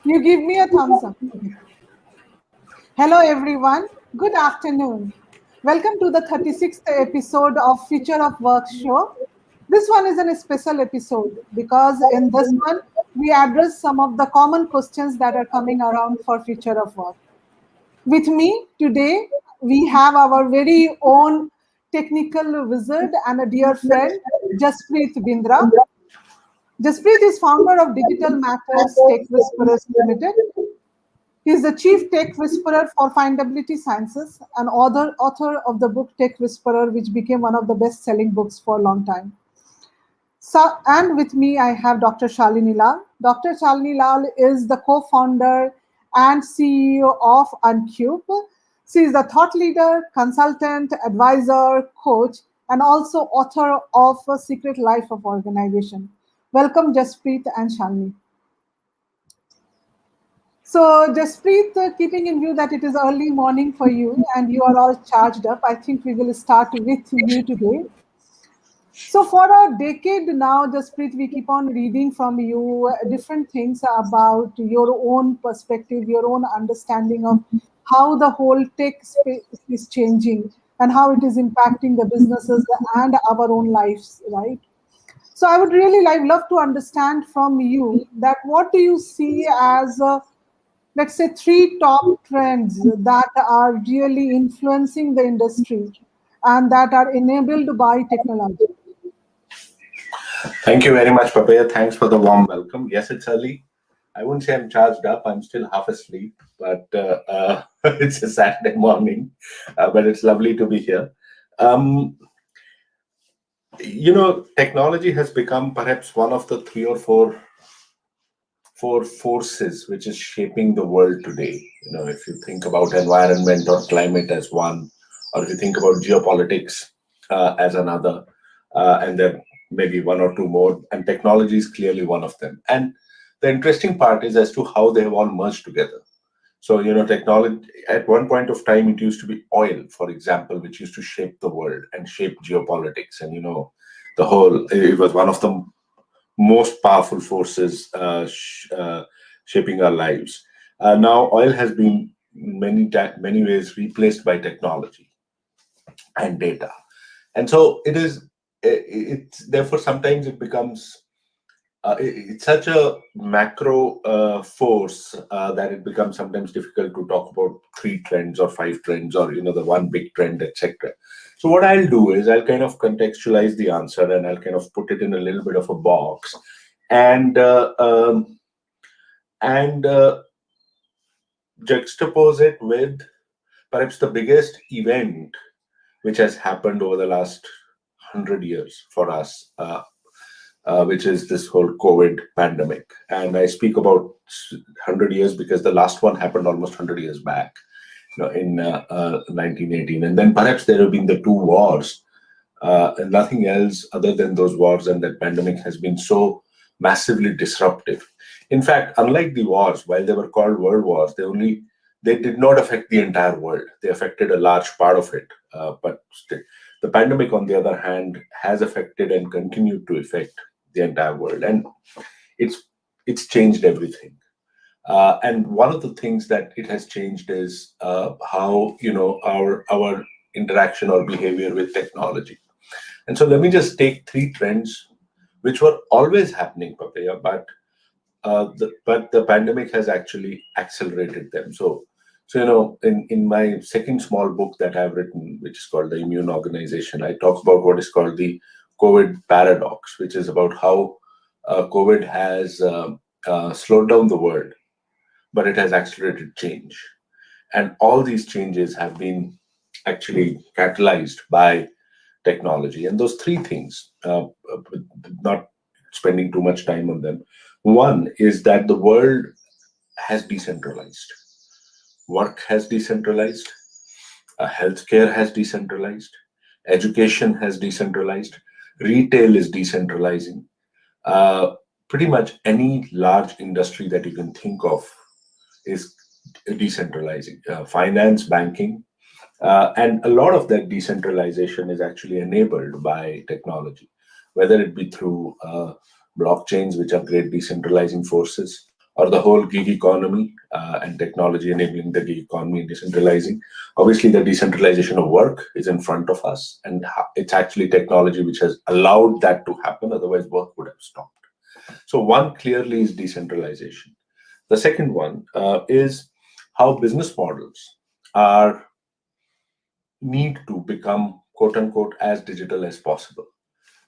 You give me a thumbs up. Okay. Hello, everyone. Good afternoon. Welcome to the 36th episode of Future of Work show. This one is a special episode because in this one, we address some of the common questions that are coming around for future of work. With me today, we have our very own technical wizard and a dear friend, Jaspreet Bindra. Jaspreet is founder of Digital Matters Tech Whisperers Limited. He is the chief tech whisperer for Findability Sciences and author of the book Tech Whisperer, which became one of the best-selling books for a long time. So, and with me, I have Dr. Shalini Lal. Dr. Shalini Lal is the co-founder and CEO of Unqbe. She is the thought leader, consultant, advisor, coach, and also author of A Secret Life of Organization. Welcome, Jaspreet and Shalini. So, Jaspreet, keeping in view that it is early morning for you and you are all charged up, I think we will start with you today. So, for a decade now, Jaspreet, we keep on reading from you different things about your own perspective, your own understanding of how the whole tech space is changing and how it is impacting the businesses and our own lives, right? So I would really love to understand from you that what do you see as let's say three top trends that are really influencing the industry and that are enabled by technology. Thank you very much, Papaya. Thanks for the warm welcome. Yes, it's early. I wouldn't say I'm charged up. I'm still half asleep, but it's a Saturday morning. But it's lovely to be here. Um, Technology has become perhaps one of the three or four forces which is shaping the world today. If you think about environment or climate as one, or if you think about geopolitics as another, and there may be one or two more, and technology is clearly one of them. And the interesting part is as to how they have all merged together. So, technology, at one point of time, it used to be oil, for example, which used to shape the world and shape geopolitics. And, it was one of the most powerful forces shaping our lives. Now, oil has been many ways replaced by technology and data, and so it's therefore sometimes it becomes it's such a macro force that it becomes sometimes difficult to talk about three trends or five trends or the one big trend, etc. So what I'll do is I'll kind of contextualize the answer and I'll kind of put it in a little bit of a box and juxtapose it with perhaps the biggest event which has happened over the last 100 years for us, which is this whole COVID pandemic. And I speak about 100 years because the last one happened almost 100 years back, in 1918. And then perhaps there have been the two wars, and nothing else other than those wars and that pandemic has been so massively disruptive. In fact, unlike the wars, while they were called world wars, they did not affect the entire world. They affected a large part of it. But the pandemic, on the other hand, has affected and continued to affect the entire world. And it's changed everything. And one of the things that it has changed is how, our interaction or behavior with technology. And so let me just take three trends which were always happening, Papaya, but the pandemic has actually accelerated them. So in my second small book that I've written, which is called The Immune Organization, I talk about what is called the Covet Paradox, which is about how COVID has slowed down the world, but it has accelerated change. And all these changes have been actually catalyzed by technology. And those three things, not spending too much time on them. One is that the world has decentralized. Work has decentralized. Healthcare has decentralized. Education has decentralized. Retail is decentralizing. Pretty much any large industry that you can think of is decentralizing. Finance, banking, and a lot of that decentralization is actually enabled by technology, whether it be through blockchains, which are great decentralizing forces, or the whole gig economy and technology enabling the gig economy and decentralizing. Obviously, the decentralization of work is in front of us, and it's actually technology which has allowed that to happen. Otherwise, work would have stopped. So one clearly is decentralization. The second one is how business models are need to become quote unquote as digital as possible.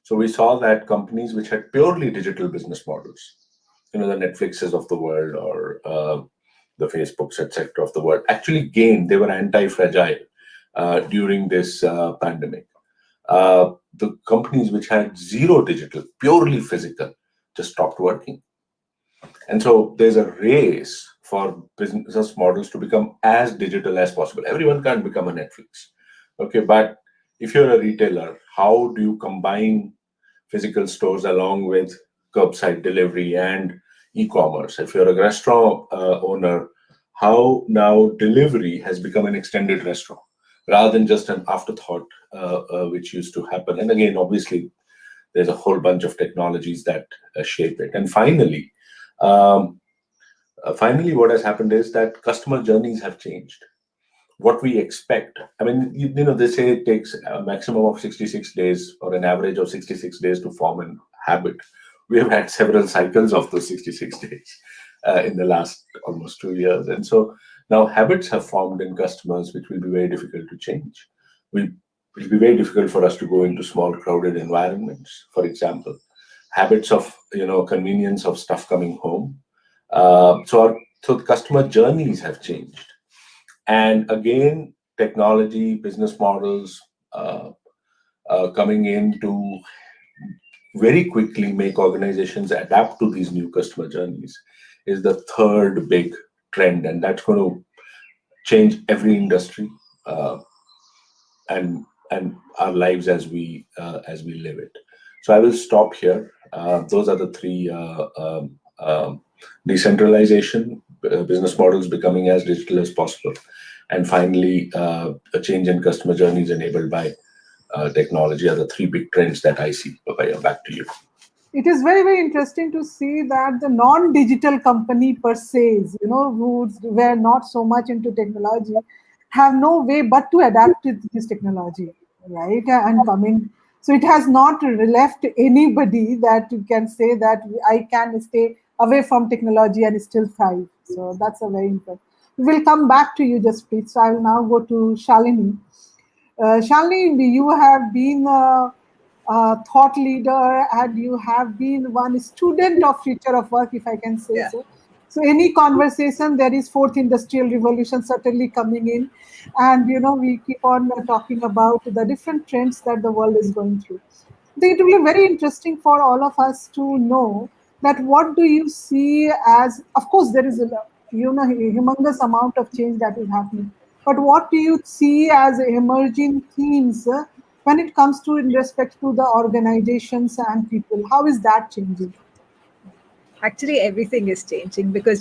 So we saw that companies which had purely digital business models, the Netflixes of the world or the Facebooks, etc. of the world, actually gained. They were anti-fragile during this pandemic. The companies which had zero digital, purely physical, just stopped working. And so there's a race for business models to become as digital as possible. Everyone can't become a Netflix. Okay, but if you're a retailer, how do you combine physical stores along with curbside delivery and e-commerce? If you're a restaurant owner, how now delivery has become an extended restaurant rather than just an afterthought, which used to happen. And again, obviously, there's a whole bunch of technologies that shape it. And um, finally, what has happened is that customer journeys have changed. What we expect, I mean, they say it takes a maximum of 66 days or an average of 66 days to form a habit. We have had several cycles of those 66 days in the last almost 2 years. And so now habits have formed in customers, which will be very difficult to change. It will be very difficult for us to go into small crowded environments, for example. Habits of, convenience of stuff coming home. So the customer journeys have changed. And again, technology, business models coming in to very quickly make organizations adapt to these new customer journeys is the third big trend, and that's going to change every industry and our lives as we live it. So I will stop here. Those are the three: decentralization, business models becoming as digital as possible, and finally, a change in customer journeys enabled by technology are the three big trends that I see. Papaya, back to you. It is very, very interesting to see that the non-digital company per se, who were not so much into technology, have no way but to adapt to this technology, right? And come in. So it has not left anybody that you can say that I can stay away from technology and still thrive. So that's a very important. We will come back to you, just please. So I will now go to Shalini. Shalini, you have been thought leader and you have been one student of future of work, if I can say Yeah. so. So any conversation, there is fourth industrial revolution certainly coming in, and we keep on talking about the different trends that the world is going through. I think it will be very interesting for all of us to know that what do you see as, of course, there is a humongous amount of change that is happening, but what do you see as emerging themes when it comes to in respect to the organizations and people? How is that changing? Actually, everything is changing because,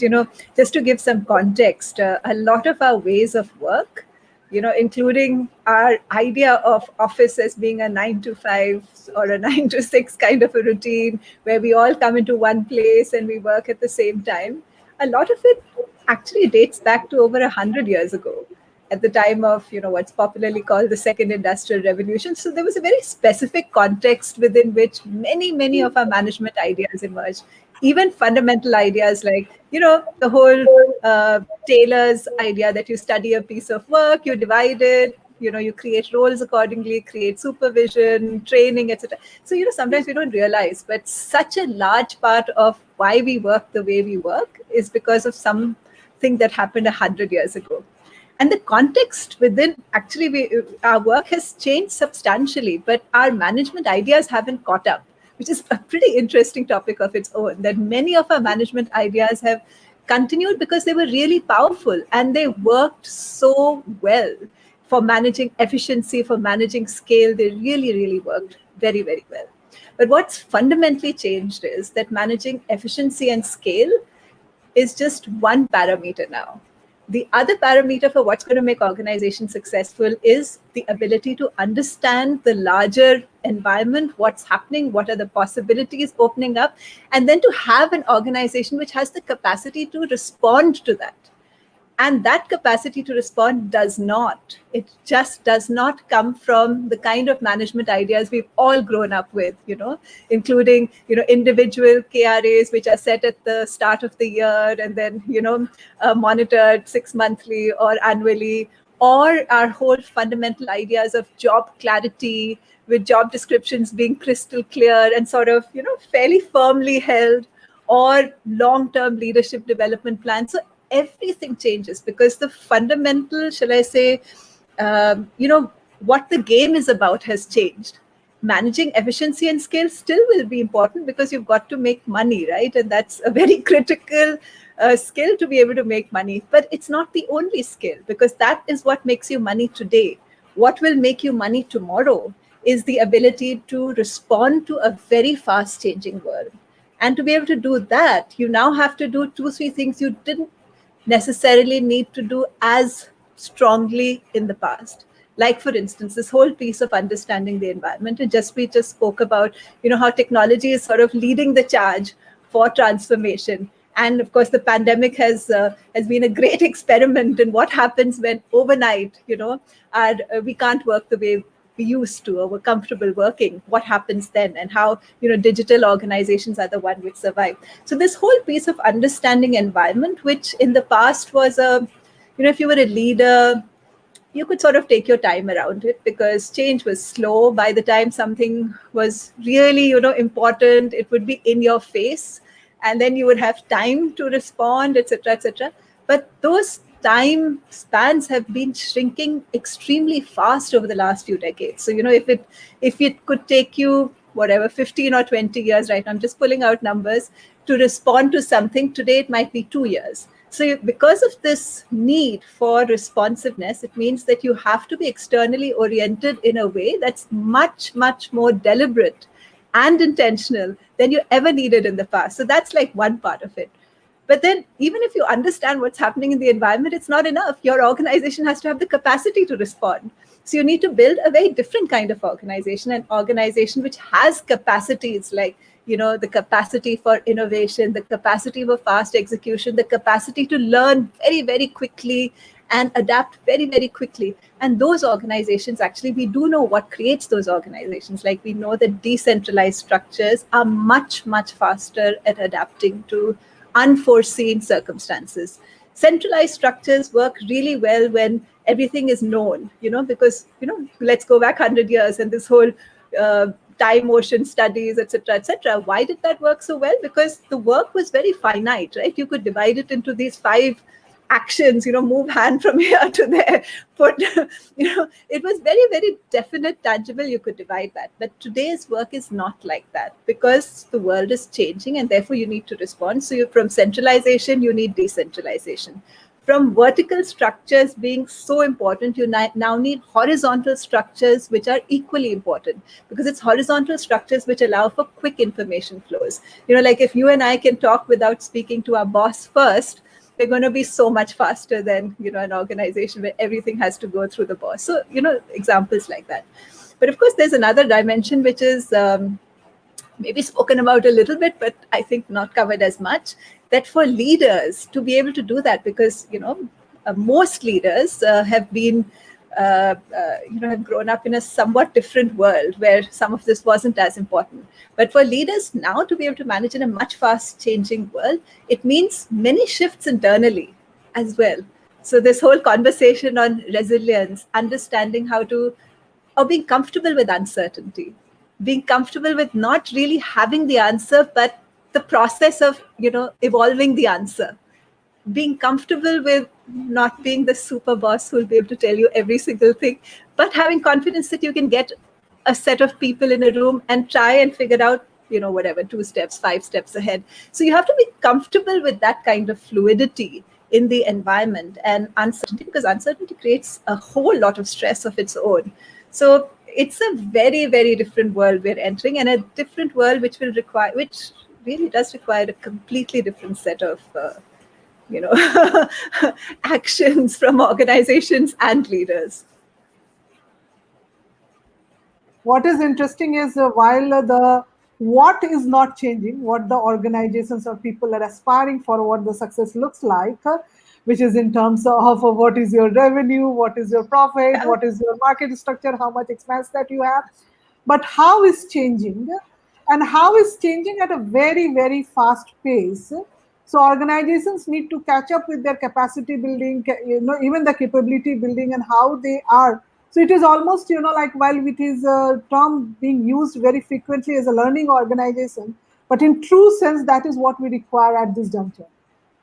just to give some context, a lot of our ways of work, including our idea of office as being a 9 to 5 or a 9 to 6 kind of a routine where we all come into one place and we work at the same time, a lot of it actually dates back to over 100 years ago, at the time of what's popularly called the second industrial revolution. So there was a very specific context within which many of our management ideas emerged, even fundamental ideas like the whole Taylor's idea that you study a piece of work, you divide it, you create roles accordingly, create supervision, training, etc. So sometimes we don't realize, but such a large part of why we work the way we work is because of something that happened 100 years ago. And the context within, actually, our work has changed substantially, but our management ideas haven't caught up, which is a pretty interesting topic of its own, that many of our management ideas have continued because they were really powerful and they worked so well for managing efficiency, for managing scale. They really worked very well. But what's fundamentally changed is that managing efficiency and scale is just one parameter now. The other parameter for what's going to make organizations successful is the ability to understand the larger environment, what's happening, what are the possibilities opening up, and then to have an organization which has the capacity to respond to that. And that capacity to respond it just does not come from the kind of management ideas we've all grown up with, including, individual KRAs, which are set at the start of the year and then, monitored 6 monthly or annually, or our whole fundamental ideas of job clarity, with job descriptions being crystal clear and sort of, fairly firmly held, or long-term leadership development plans. So everything changes because the fundamental, shall I say, what the game is about has changed. Managing efficiency and scale still will be important because you've got to make money, right? And that's a very critical skill to be able to make money. But it's not the only skill, because that is what makes you money today. What will make you money tomorrow is the ability to respond to a very fast changing world. And to be able to do that, you now have to do 2-3 things you didn't necessarily need to do as strongly in the past. Like, for instance, this whole piece of understanding the environment. And we just spoke about, how technology is sort of leading the charge for transformation. And of course, the pandemic has been a great experiment in what happens when overnight, we can't work the way we used to, or we're comfortable working. What happens then, and how digital organizations are the one which survive. So this whole piece of understanding environment, which in the past was if you were a leader, you could sort of take your time around it because change was slow. By the time something was really important, it would be in your face, and then you would have time to respond, etc., etc. But those time spans have been shrinking extremely fast over the last few decades. So, if it could take you, 15 or 20 years, right now, I'm just pulling out numbers, to respond to something, today it might be 2 years. So because of this need for responsiveness, it means that you have to be externally oriented in a way that's much, much more deliberate and intentional than you ever needed in the past. So that's like one part of it. But then even if you understand what's happening in the environment, it's not enough. Your organization has to have the capacity to respond. So you need to build a very different kind of organization, an organization which has capacities like, the capacity for innovation, the capacity for fast execution, the capacity to learn very, very quickly and adapt very, very quickly. And those organizations, actually, we do know what creates those organizations. Like, we know that decentralized structures are much, much faster at adapting to unforeseen circumstances. Centralized structures work really well when everything is known, because, let's go back 100 years and this whole time ocean studies, etc., etc. Why did that work so well? Because the work was very finite, right? You could divide it into these 5 actions, move hand from here to there. But, it was very, very definite, tangible. You could divide that. But today's work is not like that because the world is changing and therefore you need to respond. So from centralization, you need decentralization. From vertical structures being so important, you now need horizontal structures, which are equally important because it's horizontal structures which allow for quick information flows. Like if you and I can talk without speaking to our boss first, we're going to be so much faster than, an organization where everything has to go through the boss. So, examples like that. But of course, there's another dimension, which is maybe spoken about a little bit, but I think not covered as much, that for leaders to be able to do that, because, most leaders have been, have grown up in a somewhat different world where some of this wasn't as important. But for leaders now to be able to manage in a much fast changing world, it means many shifts internally as well. So this whole conversation on resilience, understanding how to, or being comfortable with uncertainty, being comfortable with not really having the answer, but the process of, evolving the answer, being comfortable with not being the super boss who will be able to tell you every single thing, but having confidence that you can get a set of people in a room and try and figure out, 2 steps, 5 steps ahead. So you have to be comfortable with that kind of fluidity in the environment and uncertainty, because uncertainty creates a whole lot of stress of its own. So it's a very, very different world we're entering, and a different world which really does require a completely different set of actions from organizations and leaders. What is interesting is while the what is not changing, what the organizations or people are aspiring for, what the success looks like, which is in terms of what is your revenue, what is your profit, Yeah. what is your market structure, how much expense that you have, but how is changing, and how is changing at a very very fast pace. So organizations need to catch up with their capacity building, even the capability building and how they are. So it is almost, like while it is a term being used very frequently as a learning organization, but in true sense, that is what we require at this juncture.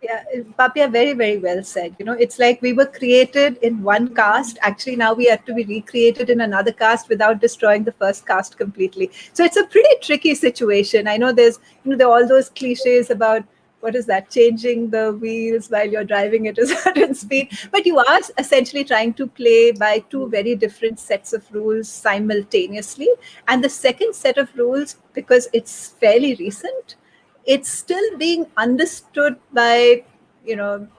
Yeah, Papia, very, very well said. It's like we were created in one caste. Actually, now we have to be recreated in another caste without destroying the first caste completely. So it's a pretty tricky situation. I know there are all those cliches about what is that, changing the wheels while you're driving at a certain speed. But you are essentially trying to play by two very different sets of rules simultaneously. And the second set of rules, because it's fairly recent, it's still being understood by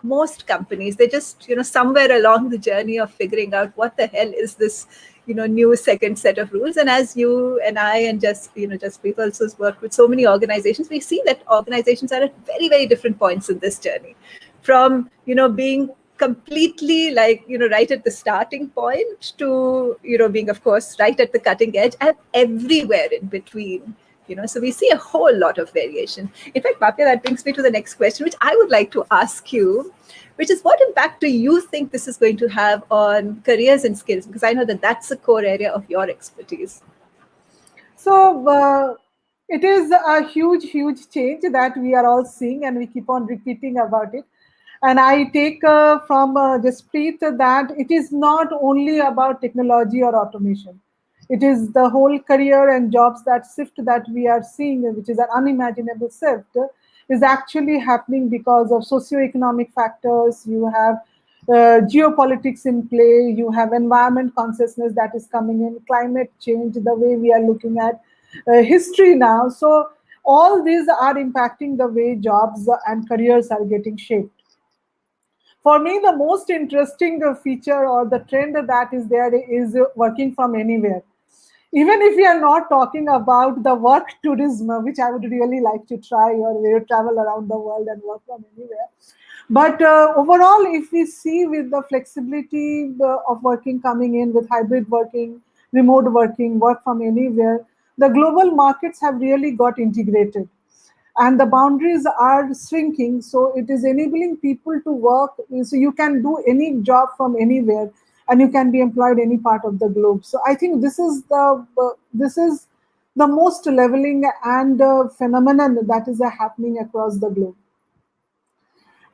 most companies. They're just somewhere along the journey of figuring out what the hell is this new second set of rules. And as you and I and just people also work with so many organizations, we see that organizations are at very very different points in this journey, from being completely like right at the starting point to being of course right at the cutting edge and everywhere in between. So we see a whole lot of variation. In fact, Papya, that brings me to the next question, which I would like to ask you, which is what impact do you think this is going to have on careers and skills? Because I know that that's a core area of your expertise. So it is a huge, huge change that we are all seeing, and we keep on repeating about it. And I take from Jaspreet that it is not only about technology or automation. It is the whole career and jobs that shift that we are seeing, which is an unimaginable shift, is actually happening because of socioeconomic factors. You have geopolitics in play, you have environment consciousness that is coming in, climate change, the way we are looking at history now. So all these are impacting the way jobs and careers are getting shaped. For me, the most interesting feature or the trend that is there is working from anywhere. Even if we are not talking about the work tourism, which I would really like to try, or where you travel around the world and work from anywhere. But overall, if we see with the flexibility of working coming in with hybrid working, remote working, work from anywhere, the global markets have really got integrated and the boundaries are shrinking. So it is enabling people to work. So you can do any job from anywhere and you can be employed any part of the globe. So I think this is the most leveling and phenomenon that is happening across the globe.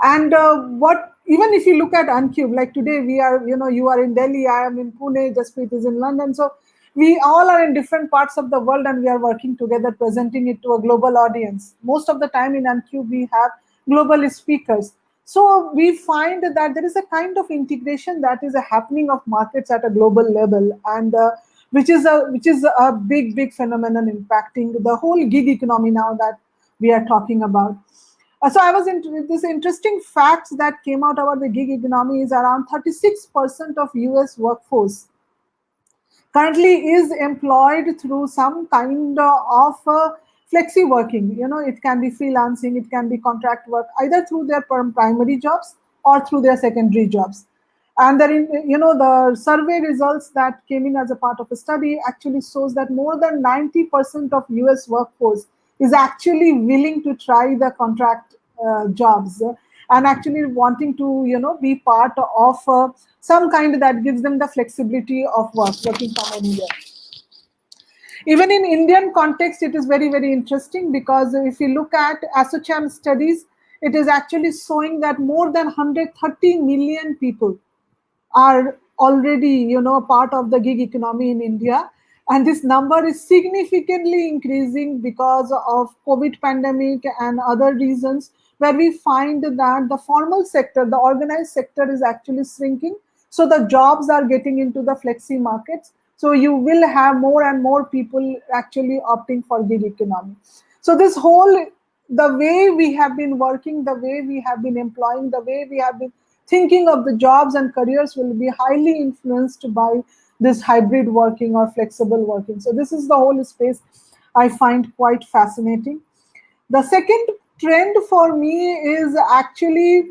And what even if you look at Unqbe, like today we are, you are in Delhi, I am in Pune, Jaspreet is in London. So we all are in different parts of the world and we are working together, presenting it to a global audience. Most of the time in Unqbe, we have global speakers. So we find that there is a kind of integration that is happening of markets at a global level, and which is a big phenomenon impacting the whole gig economy now that we are talking about. So I was into this interesting facts that came out about the gig economy is around 36% of US workforce currently is employed through some kind of flexi working. It can be freelancing, it can be contract work, either through their primary jobs or through their secondary jobs. And the survey results that came in as a part of a study actually shows that more than 90% of US workforce is actually willing to try the contract jobs and actually wanting to be part of some kind that gives them the flexibility of working from anywhere. Even in Indian context, it is very very interesting, because if you look at ASOCHAM studies, it is actually showing that more than 130 million people are already part of the gig economy in India, and this number is significantly increasing because of COVID pandemic and other reasons, where we find that the formal sector, the organized sector, is actually shrinking. So the jobs are getting into the flexi markets, so you will have more and more people actually opting for gig economy. So this whole the way we have been working, the way we have been employing, the way we have been thinking of the jobs and careers will be highly influenced by this hybrid working or flexible working. So this is the whole space I find quite fascinating. The second trend for me is actually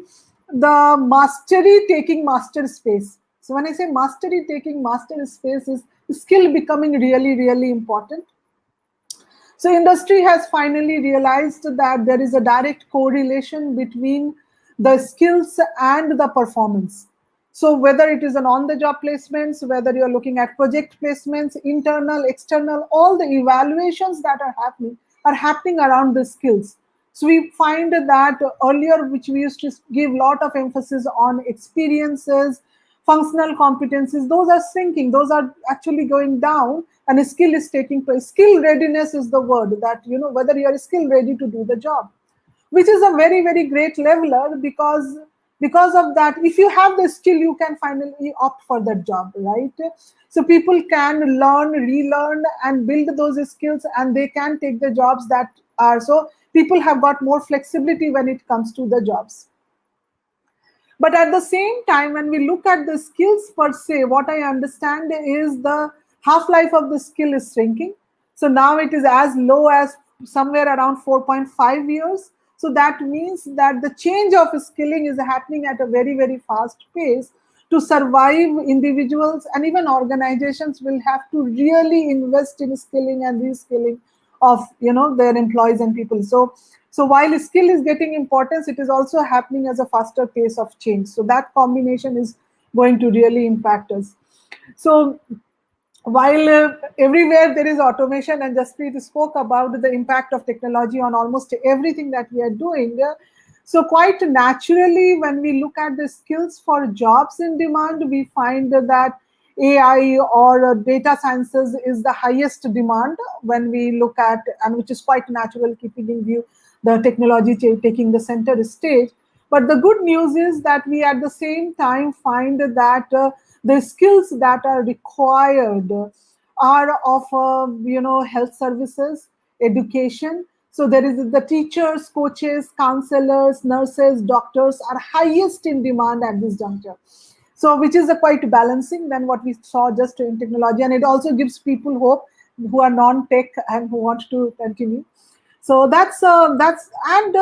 the mastery taking master space. So when I say mastery taking master space, is skill becoming really, really important. So industry has finally realized that there is a direct correlation between the skills and the performance. So whether it is an on-the-job placements, whether you're looking at project placements, internal, external, all the evaluations that are happening around the skills. So we find that earlier, which we used to give a lot of emphasis on experiences, functional competencies, those are shrinking, those are actually going down, and a skill is taking place. Skill readiness is the word that, whether you are skill ready to do the job, which is a very, very great leveler, because of that, if you have the skill, you can finally opt for that job, right? So people can learn, relearn, and build those skills, and they can take the jobs that are, so people have got more flexibility when it comes to the jobs. But at the same time, when we look at the skills per se, what I understand is the half-life of the skill is shrinking. So now it is as low as somewhere around 4.5 years. So that means that the change of skilling is happening at a very, very fast pace. To survive, individuals and even organizations will have to really invest in skilling and reskilling of their employees and people. So while skill is getting importance, it is also happening as a faster pace of change. So that combination is going to really impact us. So while everywhere there is automation, and Jaspreet spoke about the impact of technology on almost everything that we are doing, so quite naturally, when we look at the skills for jobs in demand, we find that AI or data sciences is the highest demand when we look at, and which is quite natural, keeping in view the technology taking the center stage. But the good news is that we at the same time find that the skills that are required are of health services, education. So there is the teachers, coaches, counselors, nurses, doctors are highest in demand at this juncture. So which is a quite balancing than what we saw just in technology, and it also gives people hope who are non-tech and who want to continue. So that's and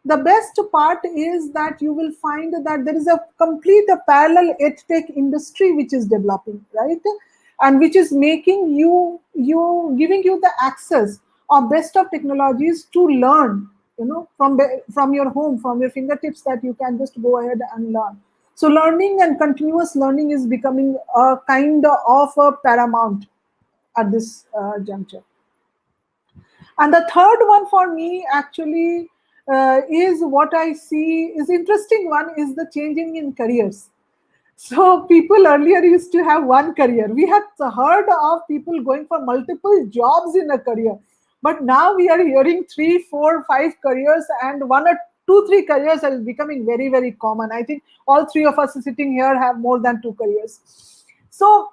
the best part is that you will find that there is a complete parallel edtech industry which is developing, right? And which is making giving you the access of best of technologies to learn, from your home, from your fingertips, that you can just go ahead and learn. So learning and continuous learning is becoming a kind of a paramount at this juncture. And the third one for me actually is what I see is interesting one is the changing in careers. So people earlier used to have one career. We had heard of people going for multiple jobs in a career. But now we are hearing 3, 4, 5 careers, and 1 or 2, 3 careers are becoming very, very common. I think all 3 of us sitting here have more than 2 careers. So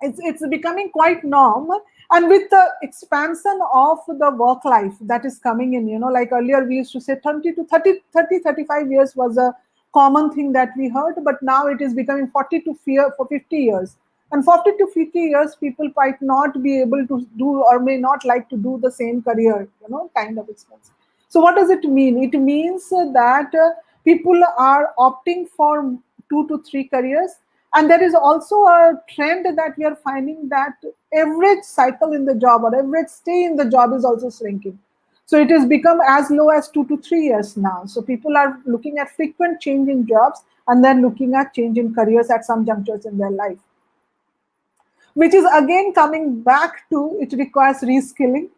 it's becoming quite norm. And with the expansion of the work life that is coming in, like earlier we used to say 35 years was a common thing that we heard, but now it is becoming 40 to 50 years. And 40 to 50 years, people might not be able to do or may not like to do the same career, kind of expense. So what does it mean? It means that people are opting for 2 to 3 careers. And there is also a trend that we are finding that average cycle in the job or average stay in the job is also shrinking. So it has become as low as 2 to 3 years now. So people are looking at frequent change in jobs and then looking at change in careers at some junctures in their life. Which is again coming back to it requires reskilling.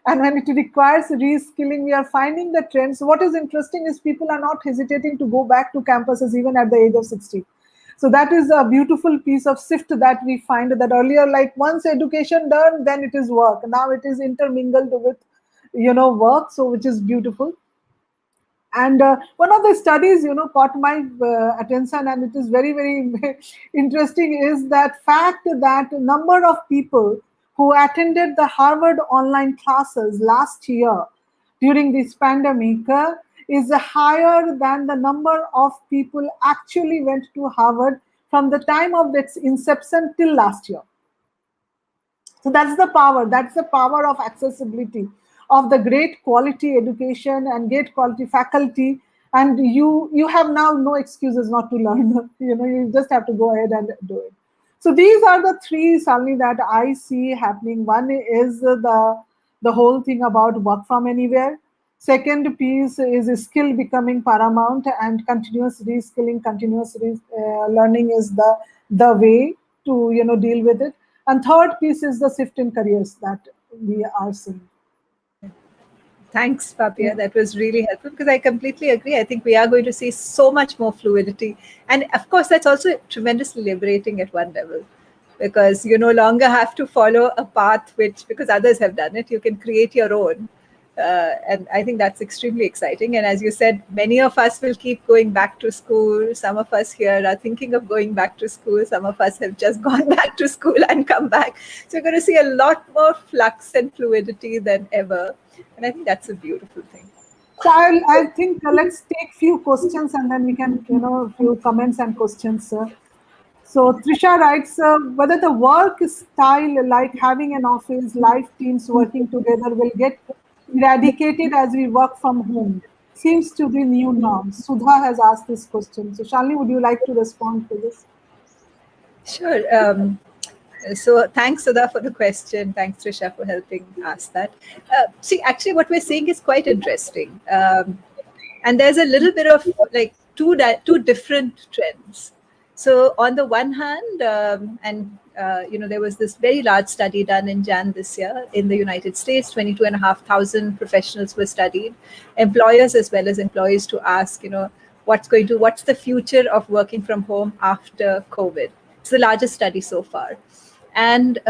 And when it requires reskilling, we are finding the trends. What is interesting is people are not hesitating to go back to campuses even at the age of 60. So that is a beautiful piece of shift that we find, that earlier, like once education done, then it is work. Now it is intermingled with, work. So which is beautiful. And one of the studies, caught my attention, and it is very, very interesting, is that fact that number of people who attended the Harvard online classes last year during this pandemic is higher than the number of people actually went to Harvard from the time of its inception till last year. So that's the power. That's the power of accessibility, of the great quality education and great quality faculty. And you have now no excuses not to learn. You just have to go ahead and do it. So these are the three, Salini, that I see happening. One is the whole thing about work from anywhere. Second piece is skill becoming paramount, and continuous reskilling, learning is the way to deal with it. And third piece is the shift in careers that we are seeing. Thanks, Papia. That was really helpful because I completely agree. I think we are going to see so much more fluidity. And of course, that's also tremendously liberating at one level because you no longer have to follow a path because others have done it, you can create your own. And I think that's extremely exciting. And as you said, many of us will keep going back to school. Some of us here are thinking of going back to school. Some of us have just gone back to school and come back. So you're going to see a lot more flux and fluidity than ever. And I think that's a beautiful thing. So I think let's take few questions and then we can, few comments and questions. So Trisha writes, whether the work style like having an office, live teams working together will get eradicated as we work from home. Seems to be new norm. Sudha has asked this question. So Shalini, would you like to respond to this? Sure. So thanks, Sudha, for the question. Thanks, Trisha, for helping ask that. See, actually, what we're seeing is quite interesting. And there's a little bit of like two different trends. So on the one hand, there was this very large study done in Jan this year in the United States. 22,500 professionals were studied, employers as well as employees, to ask, what's the future of working from home after COVID. It's the largest study so far. And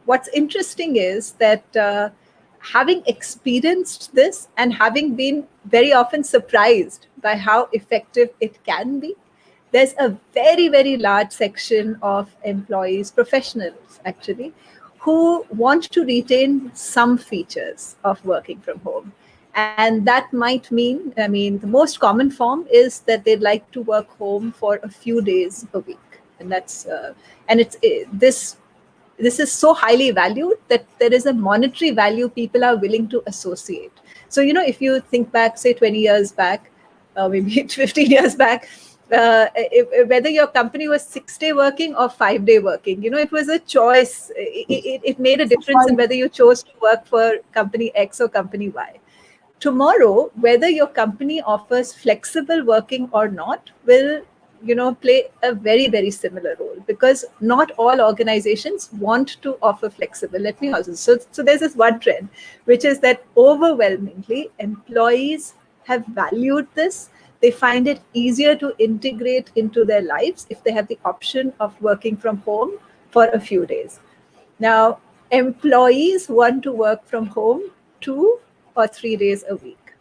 what's interesting is that having experienced this and having been very often surprised by how effective it can be, there's a very, very large section of employees, professionals actually, who want to retain some features of working from home. And that might mean, the most common form is that they'd like to work home for a few days a week. And that's, this is so highly valued that there is a monetary value people are willing to associate. So, if you think back, say 20 years back, maybe 15 years back, whether your company was 6-day working or 5-day working, it was a choice. It made a difference in whether you chose to work for company X or company Y. Tomorrow, whether your company offers flexible working or not will play a very, very similar role, because not all organizations want to offer flexible. Let me also, so there's this one trend, which is that overwhelmingly employees have valued this. They find it easier to integrate into their lives if they have the option of working from home for a few days. Now, employees want to work from home 2 or 3 days a week.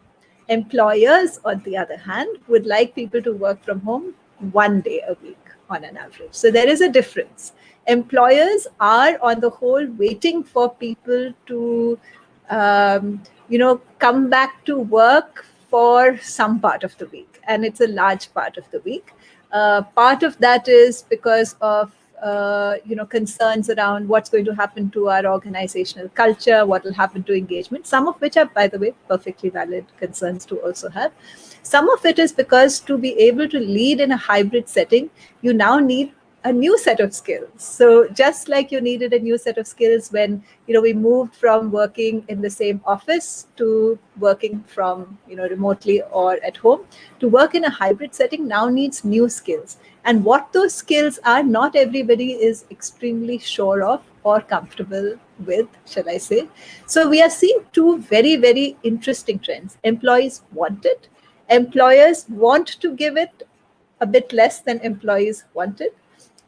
Employers, on the other hand, would like people to work from home 1 day a week on an average. So there is a difference. Employers are, on the whole, waiting for people to, come back to work for some part of the week, and it's a large part of the week. Part of that is because of concerns around what's going to happen to our organizational culture, what will happen to engagement, some of which are, by the way, perfectly valid concerns to also have. Some of it is because to be able to lead in a hybrid setting, you now need a new set of skills. So just like you needed a new set of skills when we moved from working in the same office to working from remotely or at home, to work in a hybrid setting now needs new skills. And what those skills are, not everybody is extremely sure of or comfortable with, shall I say. So we are seeing two very, very interesting trends. Employees want it. Employers want to give it a bit less than employees want it.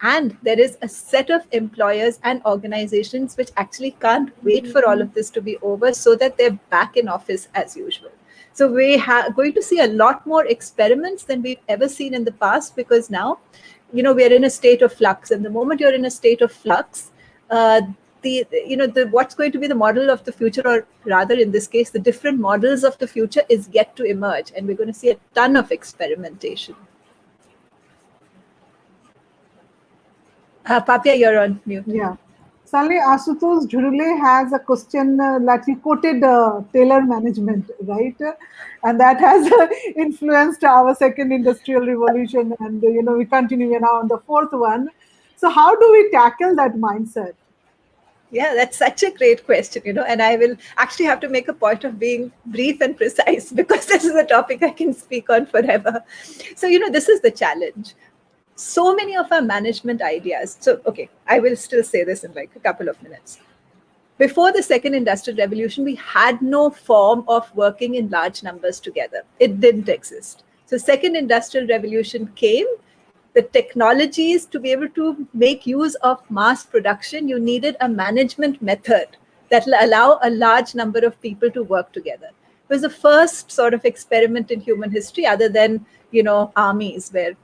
And there is a set of employers and organizations which actually can't wait for all of this to be over so that they're back in office as usual. So we are going to see a lot more experiments than we've ever seen in the past, because now, we're in a state of flux. And the moment you're in a state of flux, the what's going to be the model of the future, or rather in this case, the different models of the future is yet to emerge, and we're going to see a ton of experimentation. Papia, you're on mute. Yeah. Suddenly, Asutosh Dhurule has a question that he quoted tailor management, right? And that has influenced our second industrial revolution. And, we continue now on the fourth one. So how do we tackle that mindset? Yeah, that's such a great question, and I will actually have to make a point of being brief and precise because this is a topic I can speak on forever. So, this is the challenge. So many of our management ideas. So, okay, I will still say this in like a couple of minutes. Before the second industrial revolution, we had no form of working in large numbers together. It didn't exist. So, second industrial revolution came. The technologies to be able to make use of mass production, you needed a management method that will allow a large number of people to work together. It was the first sort of experiment in human history, other than, armies where,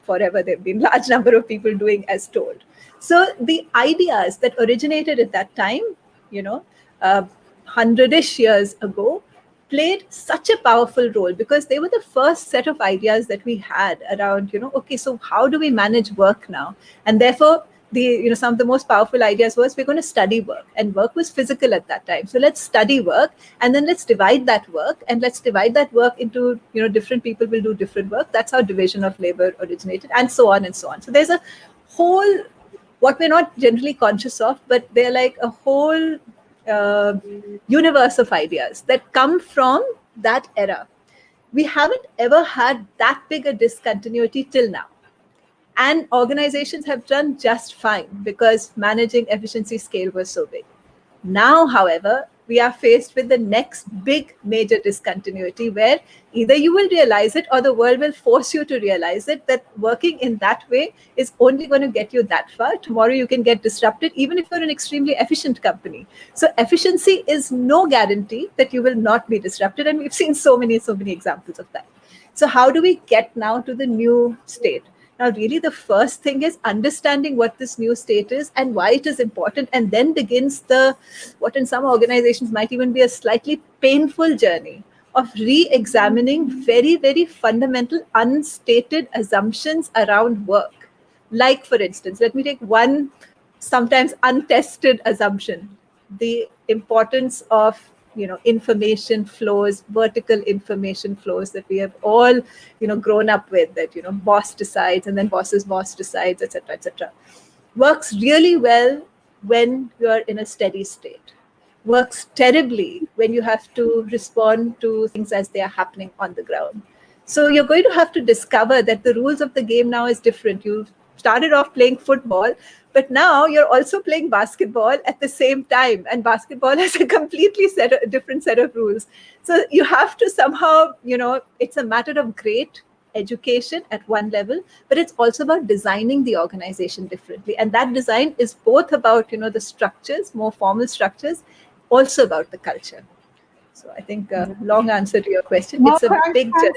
forever there have been large number of people doing as told. So the ideas that originated at that time, 100-ish years ago, played such a powerful role because they were the first set of ideas that we had around, okay, so how do we manage work now? And therefore, some of the most powerful ideas was we're going to study work, and work was physical at that time. So let's study work, and then let's divide that work, and let's divide that work into, different people will do different work. That's how division of labor originated, and so on and so on. So there's a whole, what we're not generally conscious of, but they're like a whole universe of ideas that come from that era. We haven't ever had that big a discontinuity till now. And organizations have done just fine because managing efficiency scale was so big. Now, however, we are faced with the next big major discontinuity where either you will realize it or the world will force you to realize it, that working in that way is only going to get you that far. Tomorrow you can get disrupted, even if you're an extremely efficient company. So efficiency is no guarantee that you will not be disrupted. And we've seen so many examples of that. So how do we get now to the new state? Now, really, the first thing is understanding what this new state is and why it is important, and then begins what in some organizations might even be a slightly painful journey of re-examining very, very fundamental unstated assumptions around work. Like, for instance, let me take one sometimes untested assumption: the importance of information flows, vertical information flows that we have all grown up with, that boss decides and then boss's boss decides, etc., etc. Works really well when you're in a steady state. Works terribly when you have to respond to things as they are happening on the ground. So you're going to have to discover that the rules of the game now is different. You started off playing football, but now you're also playing basketball at the same time, and basketball has a completely different set of rules. So you have to somehow, it's a matter of great education at one level, but it's also about designing the organization differently. And that design is both about, the structures, more formal structures, also about the culture. So I think long answer to your question. No, it's a big journey.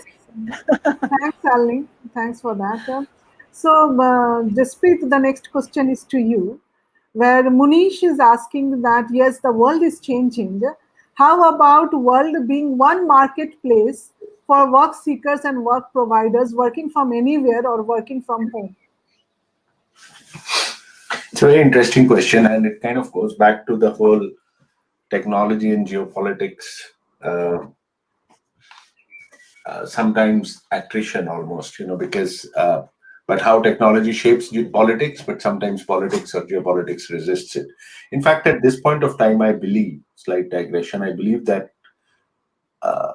Thanks, Sally. Thanks for that. So, Jasprit, the next question is to you, where Munish is asking that, yes, the world is changing. How about world being one marketplace for work seekers and work providers working from anywhere or working from home? It's a very interesting question, and it kind of goes back to the whole technology and geopolitics, sometimes attrition almost, because but how technology shapes politics, but sometimes politics or geopolitics resists it. In fact, at this point of time, I believe, slight digression, I believe that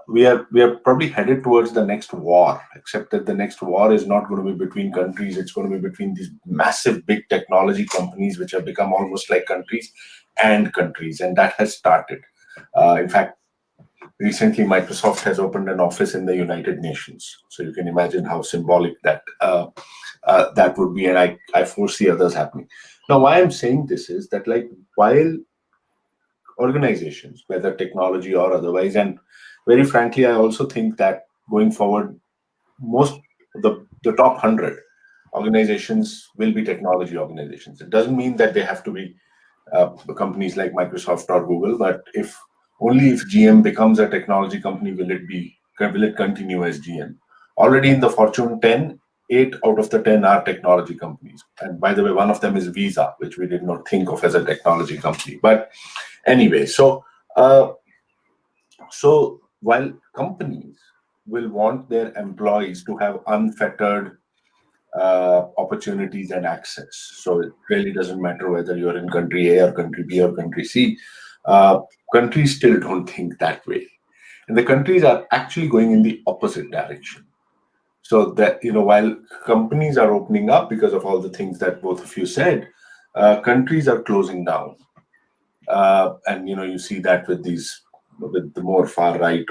we are probably headed towards the next war, except that the next war is not going to be between countries. It's going to be between these massive big technology companies, which have become almost like countries, and that has started. In fact, recently Microsoft has opened an office in the United Nations, so you can imagine how symbolic that that would be, and I foresee others happening. Now, why I'm saying this is that, like, while organizations, whether technology or otherwise, and very frankly, I also think that going forward, most the top 100 organizations will be technology organizations. It doesn't mean that they have to be companies like Microsoft or Google. But only if GM becomes a technology company will it continue as GM. Already in the Fortune 10, 8 out of the 10 are technology companies. And by the way, one of them is Visa, which we did not think of as a technology company. But anyway, so while companies will want their employees to have unfettered opportunities and access, so it really doesn't matter whether you're in country A or country B or country C, countries still don't think that way. And the countries are actually going in the opposite direction. So that, while companies are opening up because of all the things that both of you said, countries are closing down. And you see that with the more far right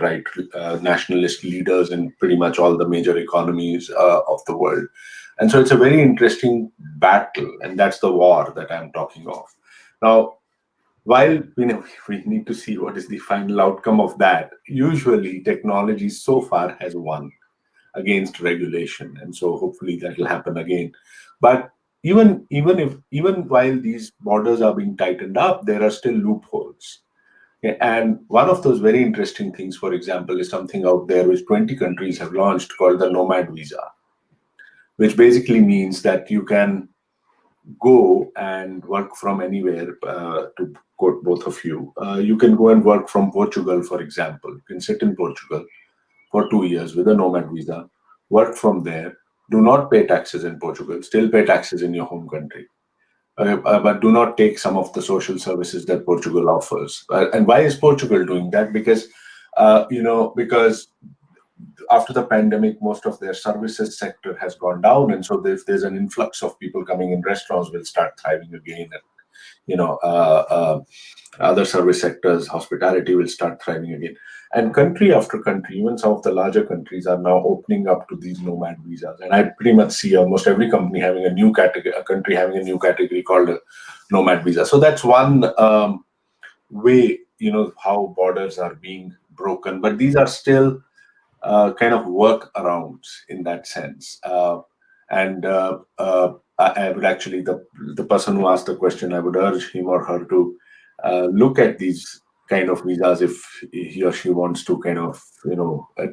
nationalist leaders in pretty much all the major economies of the world. And so it's a very interesting battle, and that's the war that I'm talking of. Now, while we need to see what is the final outcome of that, usually technology so far has won against regulation, and so hopefully that will happen again. But even while these borders are being tightened up, there are still loopholes. And one of those very interesting things, for example, is something out there which 20 countries have launched called the Nomad Visa, which basically means that you can go and work from anywhere. To quote both of you, you can go and work from Portugal, for example. You can sit in Portugal for 2 years with a Nomad Visa, work from there, do not pay taxes in Portugal, still pay taxes in your home country. But do not take some of the social services that Portugal offers. And why is Portugal doing that? Because after the pandemic, most of their services sector has gone down, and so if there's an influx of people coming in, restaurants will start thriving again, and other service sectors, hospitality will start thriving again. And country after country, even some of the larger countries, are now opening up to these nomad visas. And I pretty much see almost every company having a new category, a country having a new category called a nomad visa. So that's one way, how borders are being broken. But these are still kind of workarounds in that sense. I would actually, the person who asked the question, I would urge him or her to look at these kind of visas if he or she wants to kind of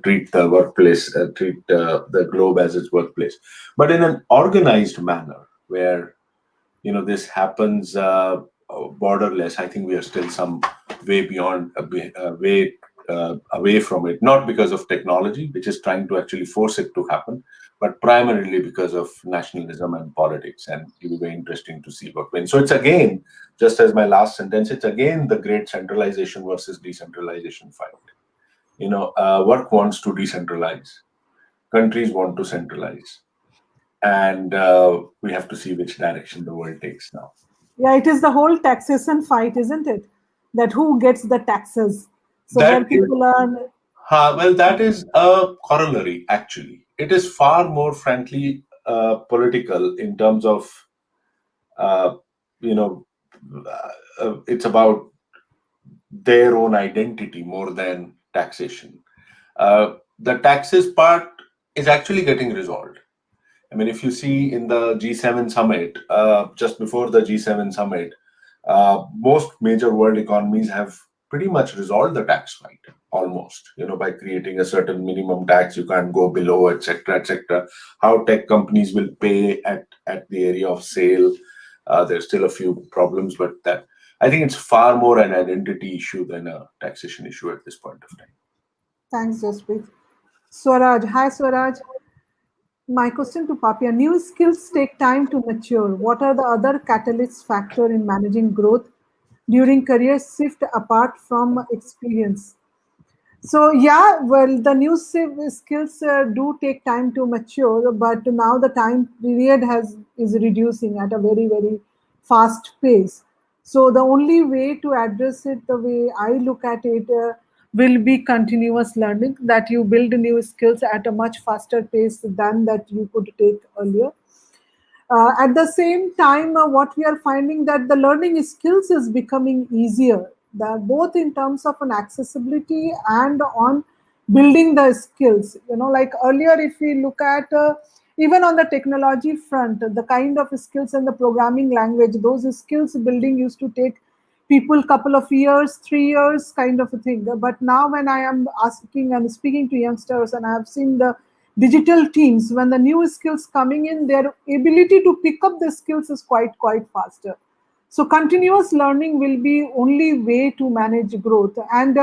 treat the workplace, treat the globe as its workplace, but in an organized manner where this happens borderless. I think we are still some way beyond away from it, not because of technology, which is trying to actually force it to happen, but primarily because of nationalism and politics. And it will be very interesting to see what wins. So it's again, just as my last sentence, it's again the great centralization versus decentralization fight. Work wants to decentralize, countries want to centralize, and we have to see which direction the world takes now. Yeah, it is the whole taxation fight, isn't it? That who gets the taxes. So where people earn. Well, that is a corollary, actually. It is far more, frankly, political in terms of, it's about their own identity more than taxation. The taxes part is actually getting resolved. I mean, if you see in the G7 summit, just before the G7 summit, most major world economies have pretty much resolved the tax fight almost, by creating a certain minimum tax, you can't go below, etc., etc. How tech companies will pay at the area of sale, there's still a few problems, but that I think it's far more an identity issue than a taxation issue at this point of time. Thanks, Jaspreet. Swaraj. Hi, Swaraj. My question to Papia, new skills take time to mature. What are the other catalyst factor in managing growth during career shift apart from experience? So yeah, well, the new skills do take time to mature, but now the time period is reducing at a very, very fast pace. So the only way to address it, the way I look at it, will be continuous learning, that you build new skills at a much faster pace than that you could take earlier. At the same time, what we are finding that the learning skills is becoming easier, both in terms of an accessibility and on building the skills. Like earlier, if we look at Even on the technology front, the kind of skills and the programming language, those skills building used to take people couple of years, 3 years kind of a thing. But now when I am asking and speaking to youngsters, and I have seen the digital teams, when the new skills coming in, their ability to pick up the skills is quite faster. So continuous learning will be only way to manage growth. And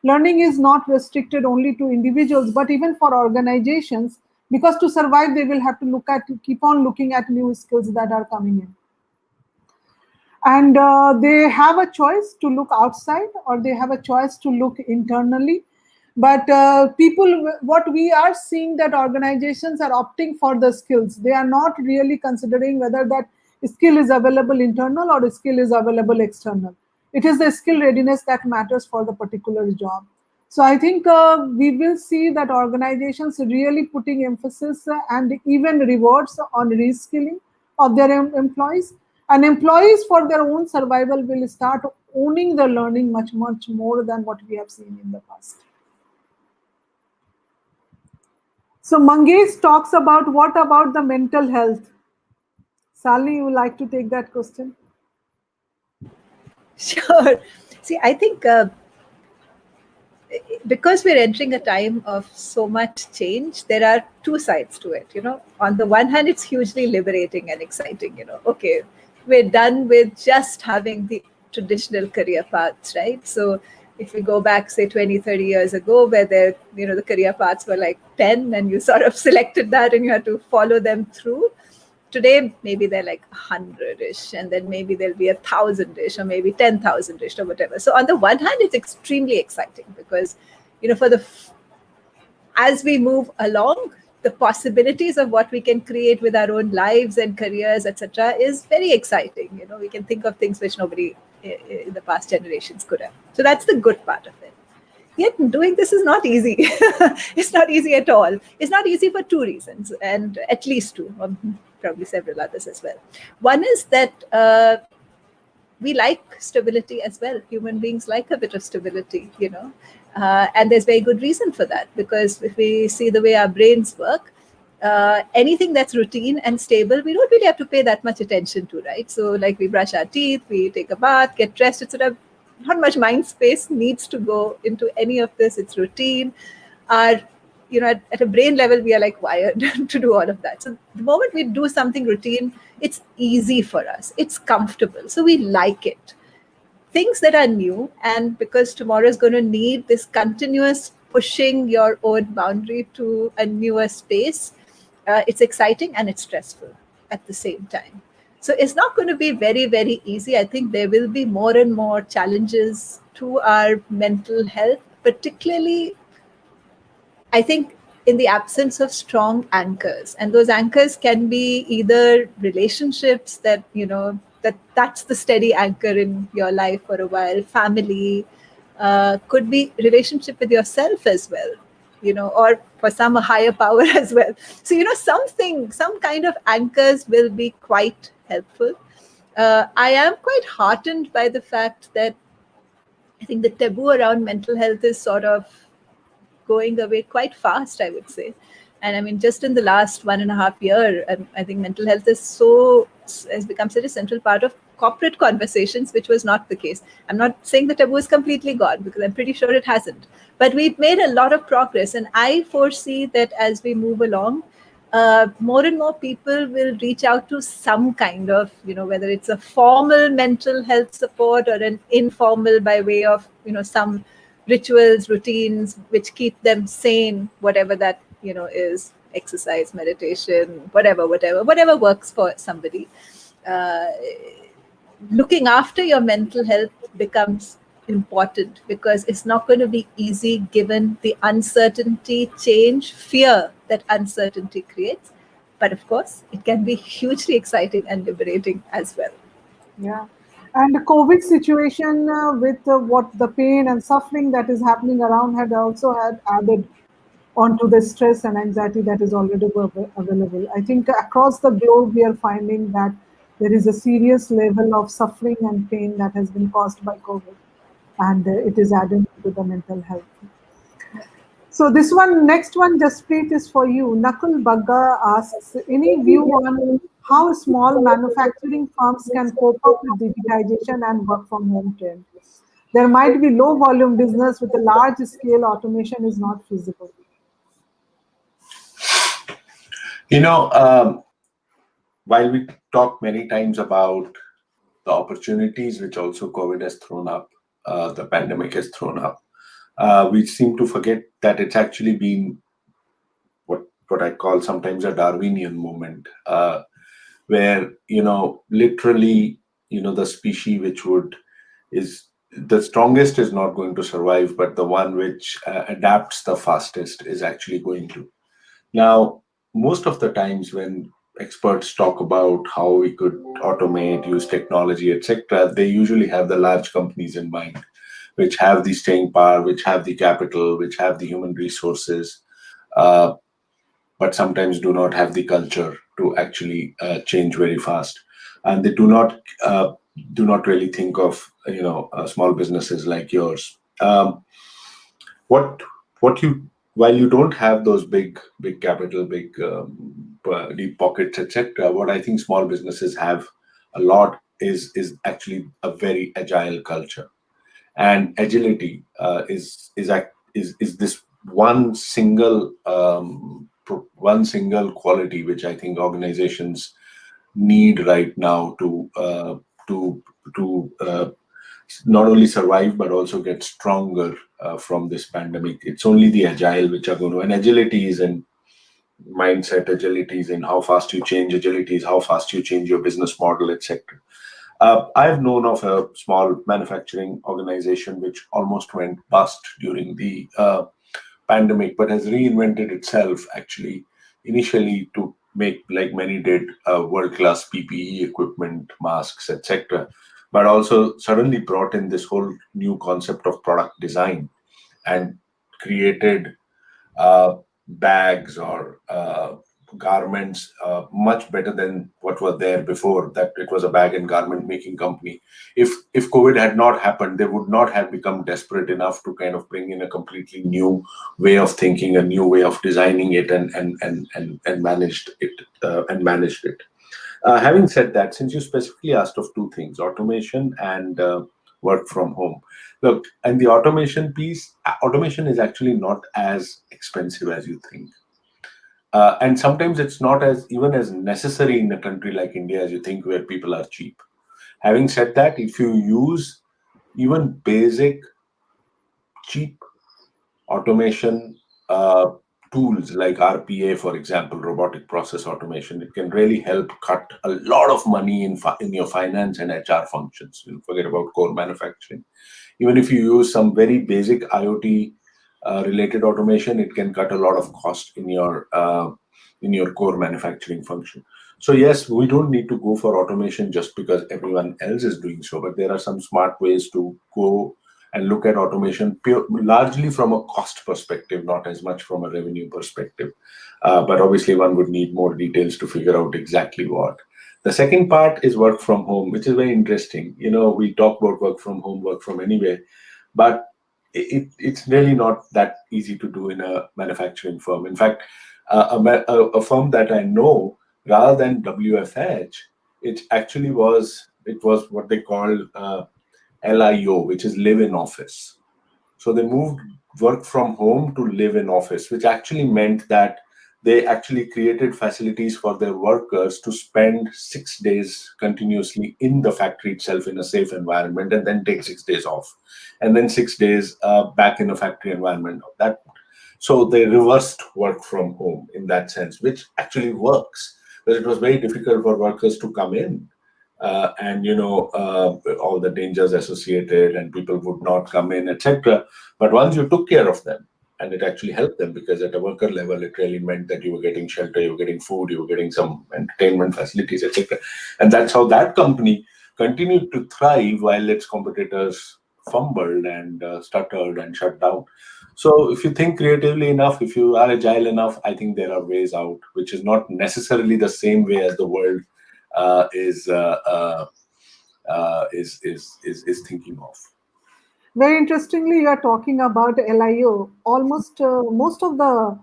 learning is not restricted only to individuals, but even for organizations, because to survive, they will have to keep on looking at new skills that are coming in. And they have a choice to look outside, or they have a choice to look internally. But what we are seeing, that organizations are opting for the skills. They are not really considering whether that skill is available internal or skill is available external. It is the skill readiness that matters for the particular job. So I think we will see that organizations really putting emphasis and even rewards on reskilling of their employees. And employees, for their own survival, will start owning the learning much more than what we have seen in the past. So Mangesh talks about, what about the mental health? Sally, you would like to take that question? Sure. See, I think because we're entering a time of so much change, there are two sides to it. On the one hand, it's hugely liberating and exciting. Okay, we're done with just having the traditional career paths, right? So if we go back, say 20, 30 years ago, where the career paths were like 10 and you sort of selected that and you had to follow them through. Today, maybe they're like 100-ish, and then maybe there'll be 1,000-ish, or maybe 10,000-ish, or whatever. So on the one hand, it's extremely exciting because, as we move along, the possibilities of what we can create with our own lives and careers, etc., is very exciting. We can think of things which nobody in the past generations could have. So that's the good part of it. Yet doing this is not easy. It's not easy at all. It's not easy for two reasons, and at least two, or probably several others as well. One is that we like stability as well. Human beings like a bit of stability, and there's very good reason for that, because if we see the way our brains work, anything that's routine and stable, we don't really have to pay that much attention to, right? So like we brush our teeth, we take a bath, get dressed, etc. Not much mind space needs to go into any of this. It's routine. At a brain level, we are like wired to do all of that. So the moment we do something routine, it's easy for us. It's comfortable. So we like it. Things that are new, and because tomorrow is going to need this continuous pushing your own boundary to a newer space, it's exciting and it's stressful at the same time. So it's not going to be very, very easy. I think there will be more and more challenges to our mental health, particularly, I think, in the absence of strong anchors. And those anchors can be either relationships that's the steady anchor in your life for a while, family, could be relationship with yourself as well, or for some a higher power as well. So, some kind of anchors will be quite helpful. I am quite heartened by the fact that I think the taboo around mental health is sort of going away quite fast, I would say. And I mean, just in the last 1.5 years, I think mental health has become such a central part of corporate conversations, which was not the case. I'm not saying the taboo is completely gone, because I'm pretty sure it hasn't. But we've made a lot of progress. And I foresee that as we move along, more and more people will reach out to some kind of, whether it's a formal mental health support or an informal by way of, some rituals, routines, which keep them sane, whatever that, is, exercise, meditation, whatever works for somebody. Looking after your mental health becomes important, because it's not going to be easy given the uncertainty, change, fear that uncertainty creates. But of course, it can be hugely exciting and liberating as well. Yeah. And the COVID situation with what the pain and suffering that is happening around had added onto the stress and anxiety that is already available. I think across the globe, we are finding that there is a serious level of suffering and pain that has been caused by COVID, and it is adding to the mental health. So this one, next one, Jaspreet, is for you. Nakul Bagga asks, any view on how small manufacturing firms can cope up with digitization and work from home trend? There might be low volume business with a large scale automation is not feasible. You know, while we talk many times about the opportunities which also COVID has thrown up, the pandemic has thrown up, we seem to forget that it's actually been what I call sometimes a Darwinian moment, where literally, the species which would is the strongest is not going to survive, but the one which adapts the fastest is actually going to. Now, most of the times when experts talk about how we could automate, use technology, etc., they usually have the large companies in mind, which have the staying power, which have the capital, which have the human resources, uh, but sometimes do not have the culture to actually change very fast, and they do not really think of small businesses like yours. What what you While you don't have those big capital, big deep pockets, etc., what I think small businesses have a lot is actually a very agile culture. And agility is this one single quality which I think organizations need right now to to not only survive but also get stronger from this pandemic. It's only the agile which are going to, and agility is in mindset, agility is in how fast you change, agility is how fast you change your business model, etc. I've known of a small manufacturing organization which almost went bust during the pandemic, but has reinvented itself actually initially to make, like many did, world-class PPE equipment, masks, etc., but also suddenly brought in this whole new concept of product design and created bags or garments much better than what were there before. That it was a bag and garment making company. If COVID had not happened, they would not have become desperate enough to kind of bring in a completely new way of thinking, a new way of designing it, and managed it. Having said that, since you specifically asked of two things, automation and work from home. Look, and the automation piece, automation is actually not as expensive as you think. And sometimes it's not as even as necessary in a country like India as you think, where people are cheap. Having said that, if you use even basic, cheap automation tools like RPA, for example, robotic process automation, it can really help cut a lot of money in your finance and HR functions. Forget about core manufacturing. Even if you use some very basic IoT related automation, it can cut a lot of cost in your core manufacturing function. So yes, we don't need to go for automation just because everyone else is doing so, but there are some smart ways to go and look at automation largely from a cost perspective, not as much from a revenue perspective. But obviously, one would need more details to figure out exactly what. The second part is work from home, which is very interesting. We talk about work from home, work from anywhere, but it's really not that easy to do in a manufacturing firm. In fact, a firm that I know, rather than WFH, it was what they call LIO, which is live in office. So they moved work from home to live in office, which actually meant that they actually created facilities for their workers to spend 6 days continuously in the factory itself in a safe environment, and then take 6 days off, and then 6 days back in a factory environment. So they reversed work from home in that sense, which actually works. But it was very difficult for workers to come in, and all the dangers associated, and people would not come in, etc. But once you took care of them, and it actually helped them, because at a worker level it really meant that you were getting shelter, you were getting food, you were getting some entertainment facilities, etc. And that's how that company continued to thrive while its competitors fumbled and stuttered and shut down. So if you think creatively enough, if you are agile enough, I think there are ways out, which is not necessarily the same way as the world uh, is, uh, uh, is thinking of. Very interestingly, you are talking about LIO. Almost most of the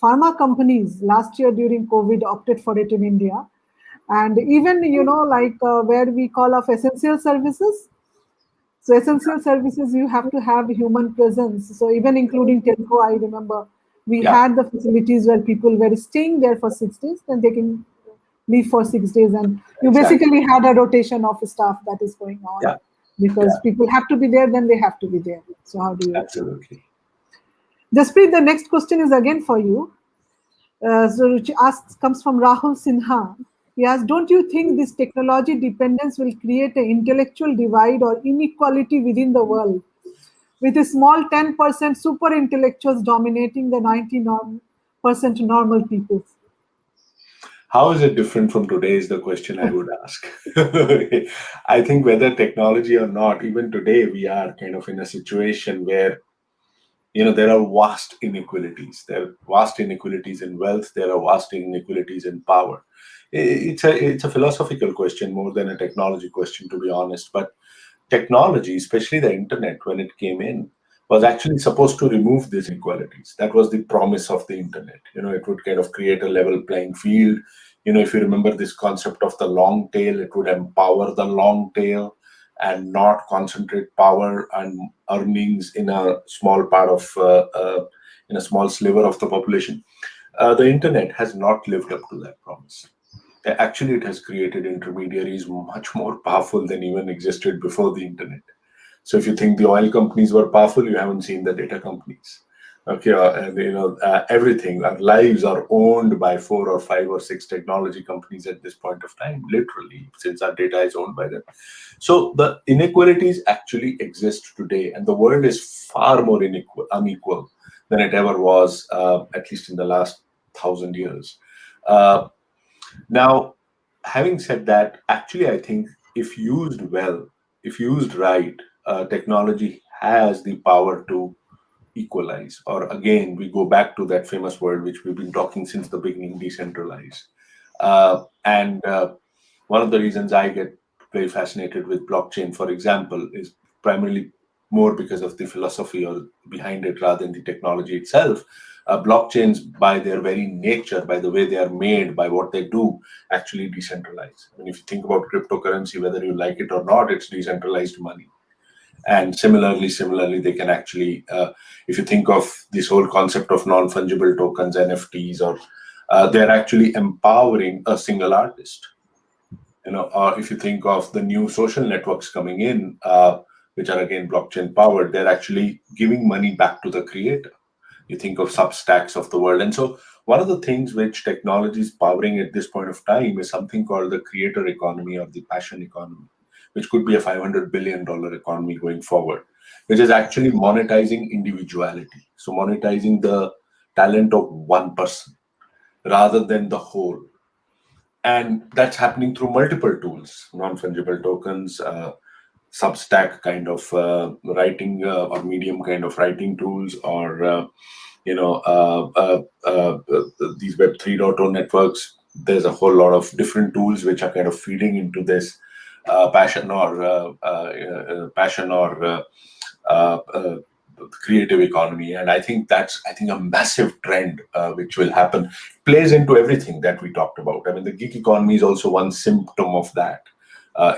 pharma companies last year during COVID opted for it in India. And even, like where we call of essential services. So essential services, you have to have human presence. So even including telco, I remember we Yeah, had the facilities where people were staying there for 6 days, then they can leave for 6 days, and you exactly. basically had a rotation of staff that is going on Yeah, because yeah, people have to be there, then they have to be there. So how do you? absolutely. Jaspreet, the next question is again for you. So which asks comes from Rahul Sinha. He asks, don't you think this technology dependence will create an intellectual divide or inequality within the world, with a small 10% super intellectuals dominating the 90% normal people? How is it different from today is the question I would ask. I think whether technology or not, even today we are kind of in a situation where there are vast inequalities. There are vast inequalities in wealth. There are vast inequalities in power. It's a philosophical question more than a technology question, to be honest. But technology, especially the internet, when it came in, was actually supposed to remove these inequalities. That was the promise of the internet. It would kind of create a level playing field. If you remember this concept of the long tail, it would empower the long tail and not concentrate power and earnings in a small part of in a small sliver of the population. The internet has not lived up to that promise. Actually, it has created intermediaries much more powerful than even existed before the internet. So if you think the oil companies were powerful, you haven't seen the data companies. Okay, and everything. Our lives are owned by 4 or 5 or 6 technology companies at this point of time, literally, since our data is owned by them. So the inequalities actually exist today, and the world is far more unequal than it ever was, at least in the last 1,000 years. Uh, Now, having said that, actually, I think if used well, if used right, technology has the power to equalize. Or again, we go back to that famous word which we've been talking since the beginning: decentralize. And one of the reasons I get very fascinated with blockchain, for example, is primarily more because of the philosophy or behind it rather than the technology itself. Blockchains, by their very nature, by the way they are made, by what they do, actually decentralize. I mean, if you think about cryptocurrency, whether you like it or not, it's decentralized money. And similarly, they can actually, if you think of this whole concept of non-fungible tokens, NFTs, or they're actually empowering a single artist. Or if you think of the new social networks coming in, which are again blockchain powered, they're actually giving money back to the creator. You think of Substacks of the world. And so one of the things which technology is powering at this point of time is something called the creator economy or the passion economy, which could be a $500 billion economy going forward, which is actually monetizing individuality. So monetizing the talent of one person rather than the whole. And that's happening through multiple tools: non-fungible tokens, Substack kind of writing or Medium kind of writing tools, or these Web 3.0 networks. There's a whole lot of different tools which are kind of feeding into this passion or creative economy. And I think that's a massive trend which will happen. Plays into everything that we talked about. I mean, the gig economy is also one symptom of that.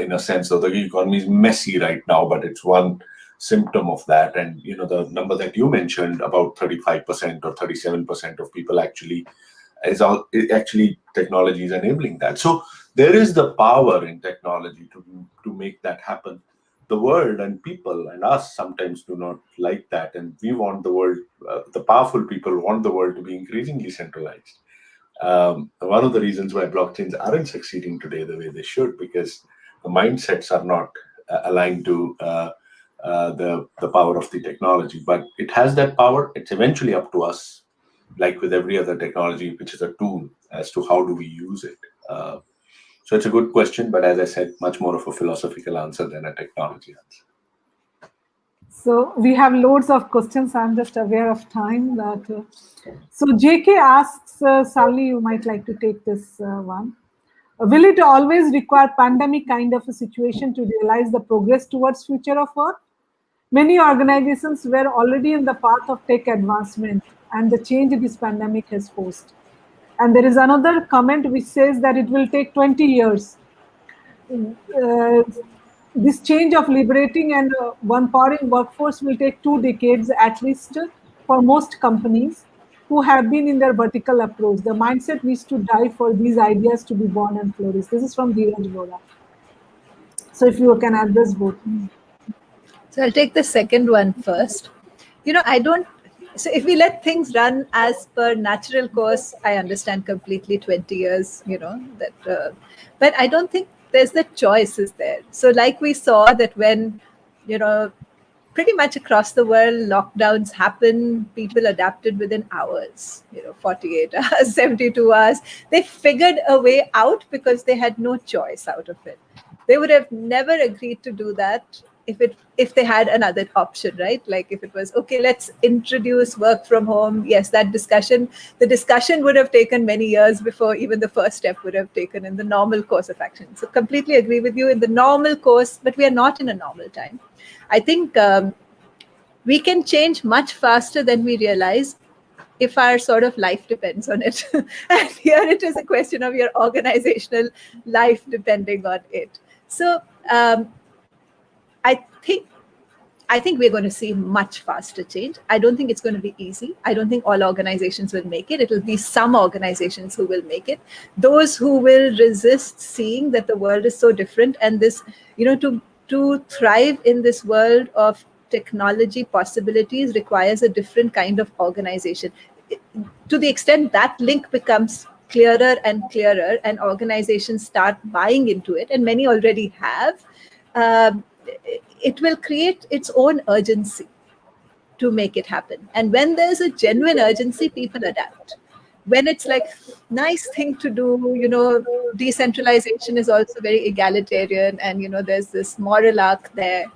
In a sense, so the gig economy is messy right now, but it's one symptom of that. And the number that you mentioned, about 35% or 37% of people actually actually technology is enabling that. So there is the power in technology to make that happen. The world and people and us sometimes do not like that, and we want the world, the powerful people want the world to be increasingly centralized. One of the reasons why blockchains aren't succeeding today the way they should, because the mindsets are not aligned to the power of the technology. But it has that power. It's eventually up to us, like with every other technology, which is a tool, as to how do we use it. So it's a good question, but as I said, much more of a philosophical answer than a technology answer. So we have loads of questions. I'm just aware of time that. So JK asks, Sally, you might like to take this one. Will it always require pandemic kind of a situation to realize the progress towards future of work? Many organizations were already in the path of tech advancement, and the change this pandemic has forced. And there is another comment which says that it will take 20 years. This change of liberating and empowering workforce will take 2 decades at least for most companies who have been in their vertical approach. The mindset needs to die for these ideas to be born and flourish. This is from Dheeraj Vora. So if you can address both. So I'll take the second one first. I don't. So if we let things run as per natural course, I understand completely 20 years, that. But I don't think there's the choice is there. So like we saw that when, you know, pretty much across the world, lockdowns happen, people adapted within hours, 48 hours, 72 hours. They figured a way out because they had no choice out of it. They would have never agreed to do that if they had another option, right? Like if it was, okay, let's introduce work from home. Yes, the discussion would have taken many years before even the first step would have taken in the normal course of action. So completely agree with you in the normal course, but we are not in a normal time. I think we can change much faster than we realize if our sort of life depends on it. And here it is a question of your organizational life depending on it. So I think we're going to see much faster change. I don't think it's going to be easy. I don't think all organizations will make it. It'll be some organizations who will make it. Those who will resist seeing that the world is so different, and this, to thrive in this world of technology possibilities requires a different kind of organization. To the extent that link becomes clearer and clearer and organizations start buying into it, and many already have, it will create its own urgency to make it happen. And when there's a genuine urgency, people adapt. When it's like nice thing to do, decentralization is also very egalitarian, and there's this moral arc there,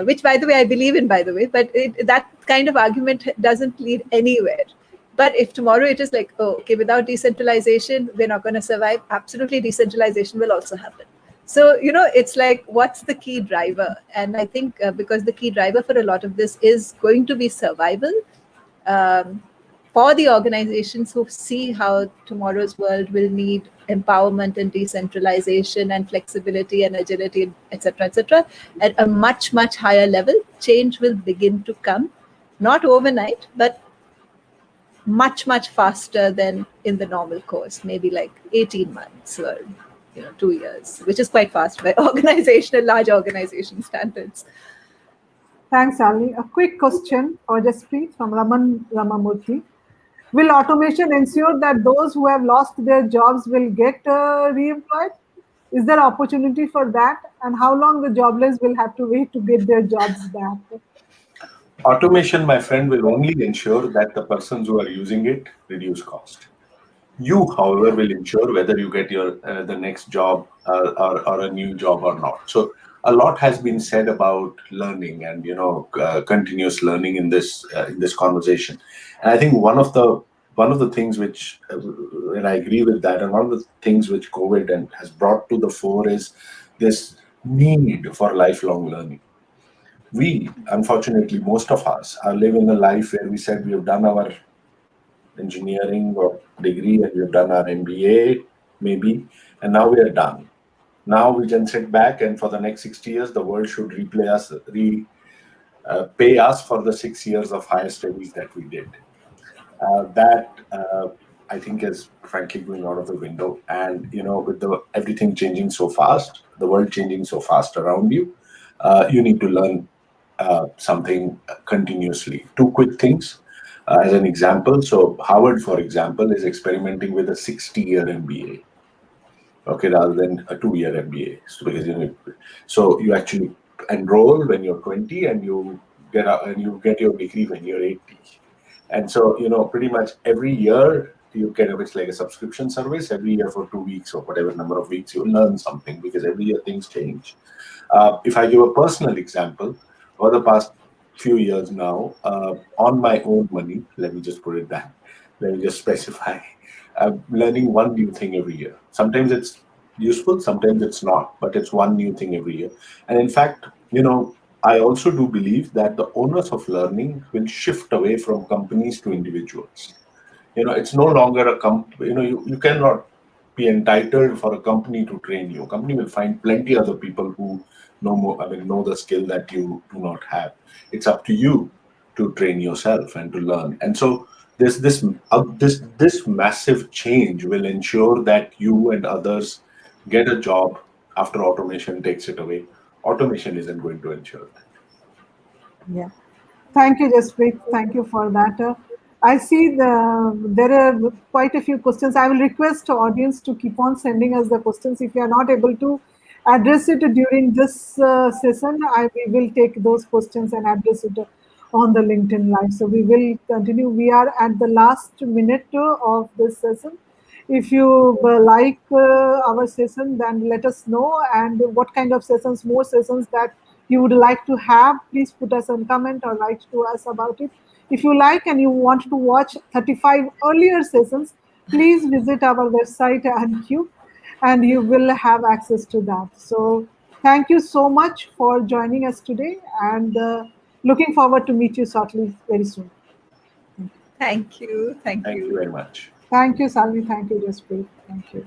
which by the way I believe in, by the way, but that kind of argument doesn't lead anywhere. But if tomorrow it is like, oh, okay, without decentralization we're not going to survive, absolutely, decentralization will also happen. So it's like, what's the key driver? And I think because the key driver for a lot of this is going to be survival, for the organizations who see how tomorrow's world will need empowerment and decentralization and flexibility and agility, etc., at a much, much higher level, change will begin to come, not overnight, but much, much faster than in the normal course, maybe like 18 months or 2 years, which is quite fast by large organization standards. Thanks, Ali. A quick question for Jaspreet from Raman Ramamurthy. Will automation ensure that those who have lost their jobs will get re-employed? Is there opportunity for that? And how long the jobless will have to wait to get their jobs back? Automation, my friend, will only ensure that the persons who are using it reduce cost. You, however, will ensure whether you get your the next job or a new job or not. So a lot has been said about learning and continuous learning in this conversation. And I think one of the things which, and I agree with that, and one of the things which COVID has brought to the fore is this need for lifelong learning. We, unfortunately, most of us are living a life where we said we have done our engineering or degree and we have done our MBA, maybe, and now we are done. Now we can sit back, and for the next 60 years, the world should pay us for the 6 years of higher studies that we did. That I think is frankly going out of the window. And with everything changing so fast, the world changing so fast around you, you need to learn something continuously. Two quick things as an example. So Harvard, for example, is experimenting with a 60-year MBA, okay, rather than a 2-year MBA. So because so you actually enroll when you're 20 and you get your degree when you're 80. And so pretty much every year it's like a subscription service. Every year for 2 weeks or whatever number of weeks, you learn something, because every year things change. If I give a personal example, for the past few years now, on my own money, let me just put it that, let me just specify, I'm learning one new thing every year. Sometimes it's useful, sometimes it's not, but it's one new thing every year. And in fact, I also do believe that the onus of learning will shift away from companies to individuals. It's no longer you cannot be entitled for a company to train you. A company will find plenty other people who know more, know the skill that you do not have. It's up to you to train yourself and to learn. And so this massive change will ensure that you and others get a job after automation takes it away. Automation isn't going to ensure that. Yeah. Thank you, Jaspreet. Thank you for that. I see there are quite a few questions. I will request the audience to keep on sending us the questions. If you are not able to address it during this session, we will take those questions and address it on the LinkedIn Live. So we will continue. We are at the last minute of this session. If you like our session, then let us know, and what kind of sessions, more sessions that you would like to have, please put us a comment or write to us about it. If you like and you want to watch 35 earlier sessions, please visit our website Unqbe, and you will have access to that. So thank you so much for joining us today, and looking forward to meet you shortly, very soon. Thank you. Thank Thank you you. very much. Thank you, Salvi. Thank you, Jaspreet. Thank you.